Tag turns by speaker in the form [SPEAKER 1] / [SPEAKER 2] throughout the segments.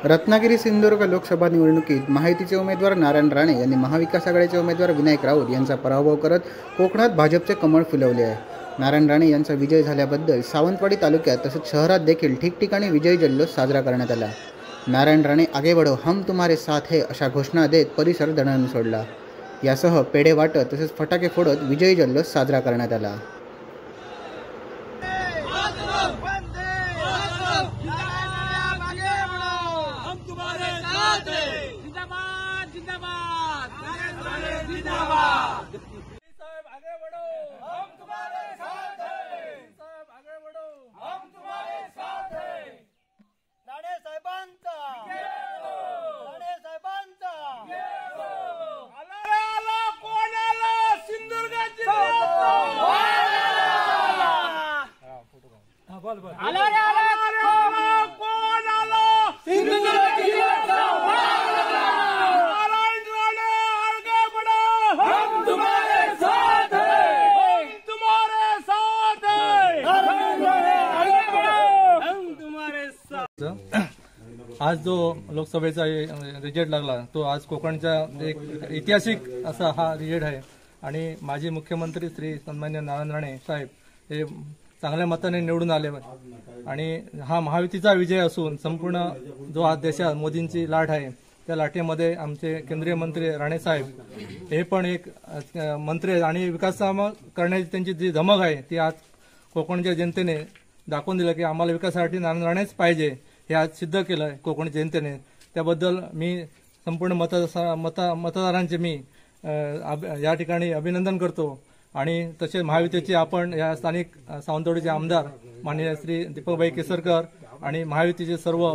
[SPEAKER 1] रत्नागिरी सिंधुदुर्ग लोकसभा निवडणुकीत महायुतीचे उमेदवार नारायण राणे यांनी महाविकास आघाडीचे उमेदवार विनायक राऊत यांचा पराभव करत कोकणात भाजपचे कमळ फुलवले आहे। नारायण राणे यांचा विजय झाल्याबद्दल सावंतवाडी तालुक्यात तसेच शहरात देखील ठिकठिकाणी विजयी जल्लोष साजरा करण्यात आला। नारायण राणे आगे बढ़ो हम तुम्हारे साथ है अशा घोषणा देत परिसर दणाणून सोडला। यासह पेढे वाटत तसेच फटाके फोडत विजयी जल्लोष साजरा करण्यात आला।
[SPEAKER 2] आज जो लोकसभेचा रिजल्ट लागला तो आज कोकणचा एक ऐतिहासिक असा हा रिजल्ट आहे आणि माजी मुख्यमंत्री श्री सन्मान्य नारायण राणे साहेब हे चांगल्या मताने निवडून आले आणि हा महायुतीचा विजय असून संपूर्ण जो आज देशात मोदींची लाट आहे त्या लाटेमध्ये आमचे केंद्रीय मंत्री राणे साहेब हे पण एक मंत्री आणि विकास काम करण्याची त्यांची जी धमक आहे ती आज कोकणच्या जनतेने दाखवून दिलं की आम्हाला विकासासाठी नारायण राणेच पाहिजे हे आज सिद्ध केलं आहे कोकण जनतेने। त्याबद्दल मी संपूर्ण मतदारांचे मी या ठिकाणी अभिनंदन करतो आणि तसे महायुतीचे आपण या स्थानिक सावंतवाडीचे आमदार माननीय श्री दीपकभाई केसरकर आणि महायुतीचे सर्व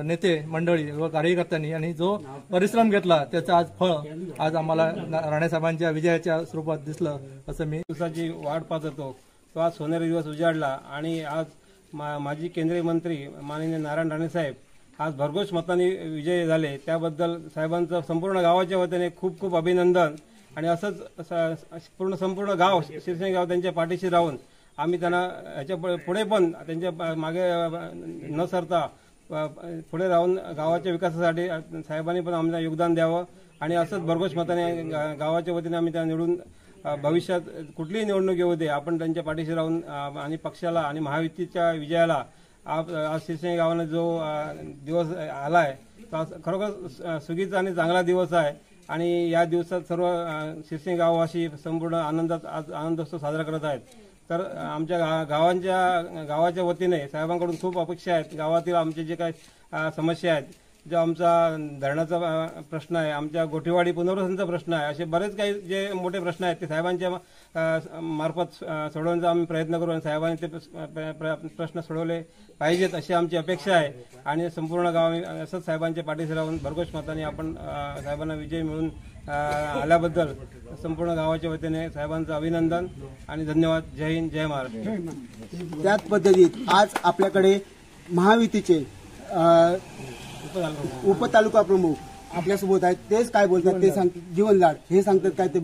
[SPEAKER 2] नेते मंडळी व कार्यकर्त्यांनी आणि जो परिश्रम घेतला त्याचा आज फळ आज आम्हाला राणेसाहेबांच्या विजयाच्या स्वरूपात दिसलं असं मी
[SPEAKER 3] दिवसाची वाट पाहत होतो। तो आज सोनेरी दिवस उजाडला आणि आज माजी केंद्रीय मंत्री माननीय नारायण राणे साहेब आज भरघोस मतांनी विजयी झाले। त्याबद्दल साहेबांचं संपूर्ण गावाच्या वतीने खूप खूप अभिनंदन आणि असंच संपूर्ण गाव शिरसंगी गाव त्यांच्या पाठीशी राहून आम्ही त्यांना याच्या पुढे पण त्यांच्या मागे न सरता पुढे राहून गावाच्या विकासासाठी साहेबांनी पण आम्हाला योगदान द्यावं आणि असंच भरघोस मताने गावाच्या वतीने आम्ही त्यांना निवडून भविष्यात कुठलीही निवडणूक येऊ दे आपण त्यांच्या पाठीशी राहून आणि पक्षाला आणि महायुतीच्या विजयाला आज शिरसंगी गावाने जो दिवस आलाय तो खरोखर सुगीचा आणि चांगला दिवस आहे आणि या दिवसात सर्व शिरसंगी गाववासी संपूर्ण आनंदात आज आनंदोत्सव साजरा करत आहेत। तर आमच्या गावाच्या वतीने साहेबांकडून खूप अपेक्षा आहेत। गावातील आमचे जे काही समस्या आहेत जो आमचा धरणाचा प्रश्न आहे आमच्या गोठेवाडी पुनर्वसनाचा प्रश्न आहे असे बरेच काही जे मोठे प्रश्न आहेत ते साहेबांच्या मार्फत सोडवण्याचा आम्ही प्रयत्न करू आणि साहेबांनी ते प्रश्न सोडवले पाहिजेत अशी आमची अपेक्षा आहे आणि संपूर्ण गाव असंच साहेबांच्या पाठीशी राहून भरघोस मताने आपण साहेबांना विजय मिळून आल्याबद्दल संपूर्ण गावाच्या वतीने साहेबांचं अभिनंदन आणि धन्यवाद। जय हिंद जय महाराष्ट्र।
[SPEAKER 4] त्याच पद्धतीत आज आपल्याकडे महायुतीचे उपतालुका प्रमुख आपल्यासोबत आहेत। तेच काय बोलतात ते सांगतात जीवन लाड हे सांगतात काय ते